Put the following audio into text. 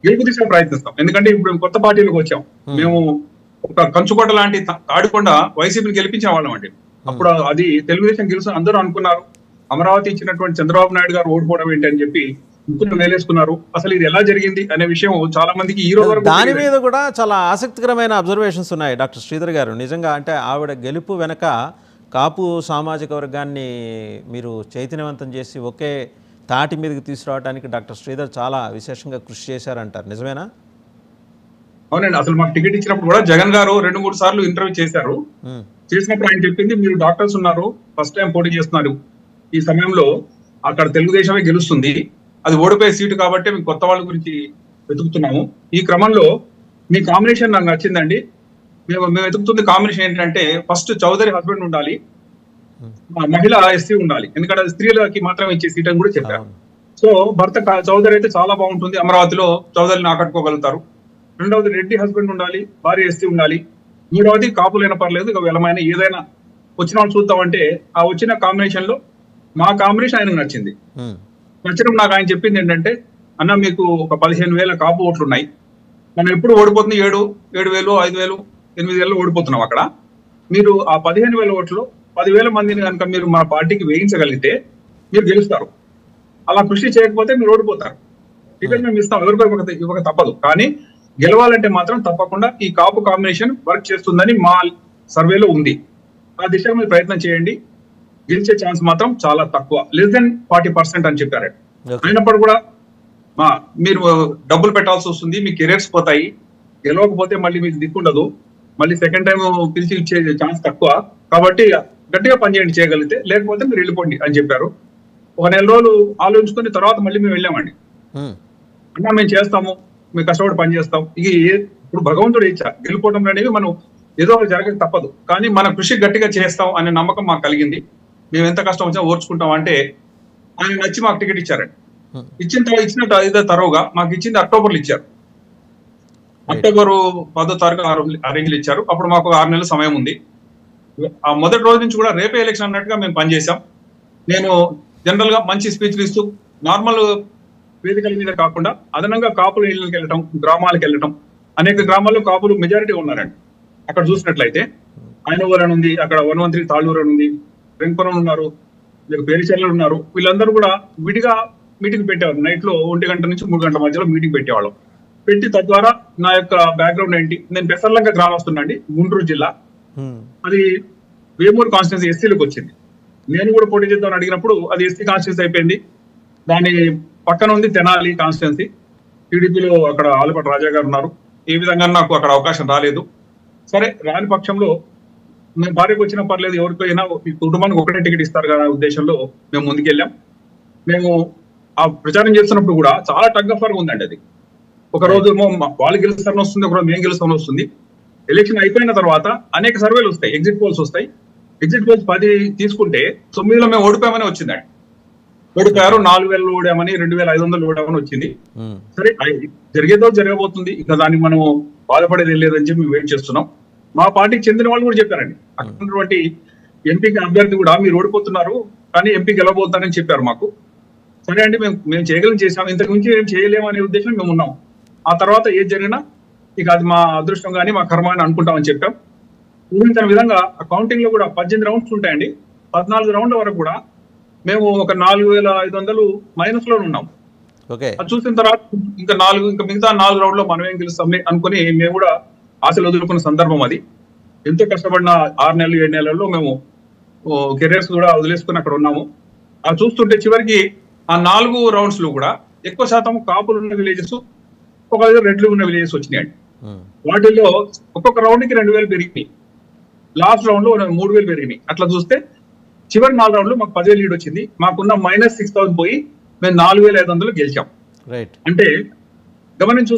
గెలుపు దిశగా ప్రయత్నిస్తాం. ఎందుకంటే ఇప్పుడు మేము కొత్త పార్టీలకు వచ్చాం. మేము ఒక కంచుకోట లాంటి తాడికొండ వైసీపీని గెలిపించిన వాళ్ళం అండి. అప్పుడు అది తెలుగుదేశం గెలుసు అందరూ అనుకున్నారు. అమరావతి ఇచ్చినటువంటి చంద్రబాబు నాయుడు గారు ఓడిపోవడం ఏంటి అని చెప్పి ముక్కును వేలేసుకున్నారు. అసలు ఇది ఎలా జరిగింది అనే విషయం చాలా మందికి ఈ రోజు వరకు దాని మీద కూడా చాలా ఆసక్తికరమైన అబ్జర్వేషన్స్ ఉన్నాయి డాక్టర్ శ్రీధర్ గారు. నిజంగా అంటే ఆవిడ గెలుపు వెనక కాపు సామాజిక వర్గాన్ని మీరు చైతన్యవంతం చేసి ఒకే తాటి మీదకి తీసుకురావడానికి డాక్టర్ శ్రీధర్ చాలా విశేషంగా కృషి చేశారంటారు. నిజమేనా? అవునండి. అసలు మాకు టికెట్ ఇచ్చినప్పుడు కూడా జగన్ గారు 2-3 సార్లు ఇంటర్వ్యూ చేశారు. చేసినప్పుడు ఆయన చెప్పింది, మీరు డాక్టర్స్ ఉన్నారు, ఫస్ట్ టైం పోటీ చేస్తున్నారు, ఈ సమయంలో అక్కడ తెలుగుదేశమే గెలుస్తుంది, అది ఓడిపోయే సీటు కాబట్టి మేము కొత్త వాళ్ళ గురించి వెతుకుతున్నాము. ఈ క్రమంలో మీ కాంబినేషన్ నాకు నచ్చిందండి. మేము వెతుకుతుంది కాంబినేషన్ ఏంటంటే ఫస్ట్ చౌదరి హస్బెండ్ ఉండాలి, మహిళ ఎస్సీ ఉండాలి, ఎందుకంటే అది స్త్రీలకి మాత్రమే ఇచ్చే సీట్ అని కూడా చెప్పారు. సో భర్త చౌదరి అయితే చాలా బాగుంటుంది, అమరావతిలో చౌదరిని ఆకట్టుకోగలుగుతారు. రెండవది రెడ్డి హస్బెండ్ ఉండాలి, భార్య ఎస్సీ ఉండాలి. మూడవది కాపులైనా పర్లేదు, ఇక వెలమైన ఏదైనా వచ్చిన వాళ్ళు చూద్దామంటే ఆ వచ్చిన కాంబినేషన్ లో మా కాంబినేషన్ ఆయనకు నచ్చింది. నచ్చడం నాకు ఆయన చెప్పింది ఏంటంటే, అన్న మీకు ఒక 15,000 కాపు ఓట్లు ఉన్నాయి, మనం ఎప్పుడు ఓడిపోతుంది 7,000, 5,000, 8,000 ఓడిపోతున్నాం. అక్కడ మీరు ఆ 15,000 ఓట్లు 10,000 మందిని కనుక మీరు మన పార్టీకి వేయించగలిగితే మీరు గెలుస్తారు. అలా కృషి చేయకపోతే మీరు ఓడిపోతారు. టికెట్ మేము ఇస్తాం, ఎవరికో ఇవ్వక తప్పదు, కానీ గెలవాలంటే మాత్రం తప్పకుండా ఈ కాపు కాంబినేషన్ వర్క్ చేస్తుందని మా సర్వేలో ఉంది. ఆ దిశగా మీరు ప్రయత్నం చేయండి, గెలిచే ఛాన్స్ మాత్రం చాలా తక్కువ, లెస్ దెన్ 40% అని చెప్పారు. అయినప్పుడు కూడా మీరు డబ్బులు పెట్టాల్సి వస్తుంది, మీ కెరియర్స్ పోతాయి, గెలవకపోతే మళ్ళీ మీకు దిక్కుండదు, మళ్ళీ సెకండ్ టైం పిలిచి ఇచ్చే ఛాన్స్ తక్కువ, కాబట్టి గట్టిగా పనిచేయండి చేయగలిగితే, లేకపోతే మీరు వెళ్ళిపోండి అని చెప్పారు. ఒక నెల రోజులు ఆలోచించుకుని తర్వాత మళ్ళీ మేము వెళ్ళామండి. అన్నా మేము చేస్తాము, మేము కష్టపడి పని చేస్తాం, ఇది ఇప్పుడు భగవంతుడు ఇచ్చా, గెలుపోవడం అనేవి మనం ఏదో ఒకటి జరగక తప్పదు, కానీ మన కృషి గట్టిగా చేస్తాం అనే నమ్మకం మాకు కలిగింది. మేము ఎంత కష్టం వచ్చినా ఓర్చుకుంటాం అంటే ఆయన నచ్చి మాకు టికెట్ ఇచ్చారండి. ఇచ్చినట్టు ఐదో తరువుగా మాకు ఇచ్చింది అక్టోబర్లో ఇచ్చారు. అక్టోబర్ 10వ తారీఖు అరేంజ్లు ఇచ్చారు. అప్పుడు మాకు 6 నెలల సమయం ఉంది. ఆ మొదటి రోజు నుంచి కూడా రేపే ఎలక్షన్ అన్నట్టుగా మేము పనిచేసాం. నేను జనరల్ గా మంచి స్పీచ్లు ఇస్తూ నార్మల్ వేదికల మీద కాకుండా అదనంగా కాపుల ఇళ్ళకి వెళ్ళటం, గ్రామాలకు వెళ్ళటం, అనేక గ్రామాల్లో కాపులు మెజారిటీ ఉన్నారండి. అక్కడ చూసినట్లయితే ఆయనవరం ఉంది, అక్కడ వనవంత్రి తాళ్ళూరు ఉంది, వెంకపురం ఉన్నారు, పేరుచెర్లు ఉన్నారు. వీళ్ళందరూ కూడా విడిగా మీటింగ్ పెట్టేవారు. నైట్ లో 1 గంట నుంచి 3 గంటల మధ్యలో మీటింగ్ పెట్టేవాళ్ళం. పెట్టి తద్వారా నా యొక్క బ్యాక్గ్రౌండ్ ఏంటి, నేను పెసర్లంక గ్రామస్తున్నండి, గుంటూరు జిల్లా, అది వేమూరు కాన్స్టిట్యున్సీ ఎస్సీలకు వచ్చింది. నేను కూడా పోటీ చేద్దామని అడిగినప్పుడు అది ఎస్సీ కాన్స్టిట్యున్సీ అయిపోయింది. దాని పక్కన ఉంది తెనాలి కాన్స్టిట్యున్సీ, టీడీపీలో అక్కడ ఆలపాటి రాజా గారు ఉన్నారు. ఏ విధంగా నాకు అక్కడ అవకాశం రాలేదు. సరే రాని పక్షంలో మేము భార్యకు వచ్చినా పర్లేదు, ఎవరికైనా ఈ కుటుంబానికి ఒకటే టికెట్ ఇస్తారు కదా ఉద్దేశంలో మేము ముందుకెళ్ళాం. మేము ఆ ప్రచారం చేస్తున్నప్పుడు కూడా చాలా టగ్ ఆఫ్ వార్ ఉందండి. అది ఒక రోజు వాళ్ళు గెలుస్తారని వస్తుంది, ఒకరోజు మేము గెలుస్తామని వస్తుంది. ఎలక్షన్ అయిపోయిన తర్వాత అనేక సర్వేలు వస్తాయి, ఎగ్జిట్ పోల్స్ వస్తాయి. ఎగ్జిట్ పోల్స్ 10 తీసుకుంటే 9లో మేము ఓడిపోయామని వచ్చిందండి. ఓడిపోయారు, 4,000 ఓడామని, 2,500 ఓడామని వచ్చింది. సరే జరిగేదో జరగబోతుంది, ఇంకా దానికి మనం బాధపడేది లేదని చెప్పి మేము వెయిట్ చేస్తున్నాం. మా పార్టీకి చెందిన వాళ్ళు కూడా చెప్పారండి, అక్కడ ఉన్నటువంటి ఎంపీకి అభ్యర్థి కూడా మీరు ఓడిపోతున్నారు కానీ ఎంపీ గెలవబోతారని చెప్పారు మాకు. సరే అండి, మేము చేయగలం చేసాం, ఇంతకు మించి ఏం చేయలేము అనే ఉద్దేశం మేము ఉన్నాం. ఆ తర్వాత ఏది జరిగినా ఇక అది మా అదృష్టం కానీ మా కర్మ అని అనుకుంటామని చెప్పాం. ఊహించిన విధంగా ఆ కౌంటింగ్ లో కూడా 18 రౌండ్స్ ఉంటాయండి. 14 రౌండ్ల వరకు కూడా మేము ఒక 4,500 మైనస్ లో ఉన్నాం. అది చూసిన తర్వాత ఇంకా మిగతా 4 రౌండ్ లో మనం ఏం గెలుస్తాం అనుకుని మేము కూడా ఆశలు వదులుకున్న సందర్భం అది. ఎంతో కష్టపడిన 6 నెలలు 7 నెలల్లో మేము కెరియర్స్ కూడా వదిలేసుకుని అక్కడ ఉన్నాము. అది చూస్తుంటే చివరికి ఆ 4 రౌండ్స్ లో కూడా ఎక్కువ శాతం కాపులు ఉన్న విలేజెస్, ఒక రెడ్లు ఉన్న విలేజెస్ వచ్చినాయండి. వాటిల్లో ఒక్కొక్క రౌండ్ కి 2,000 పెరిగినాయి, లాస్ట్ రౌండ్ లో 3,000 పెరిగినాయి. అట్లా చూస్తే చివరి 4 రౌండ్లు మాకు 10,000 లీడ్ వచ్చింది. మాకున్న -6,000 పోయి మేము 4,500 గెలిచాం. అంటే గమనించు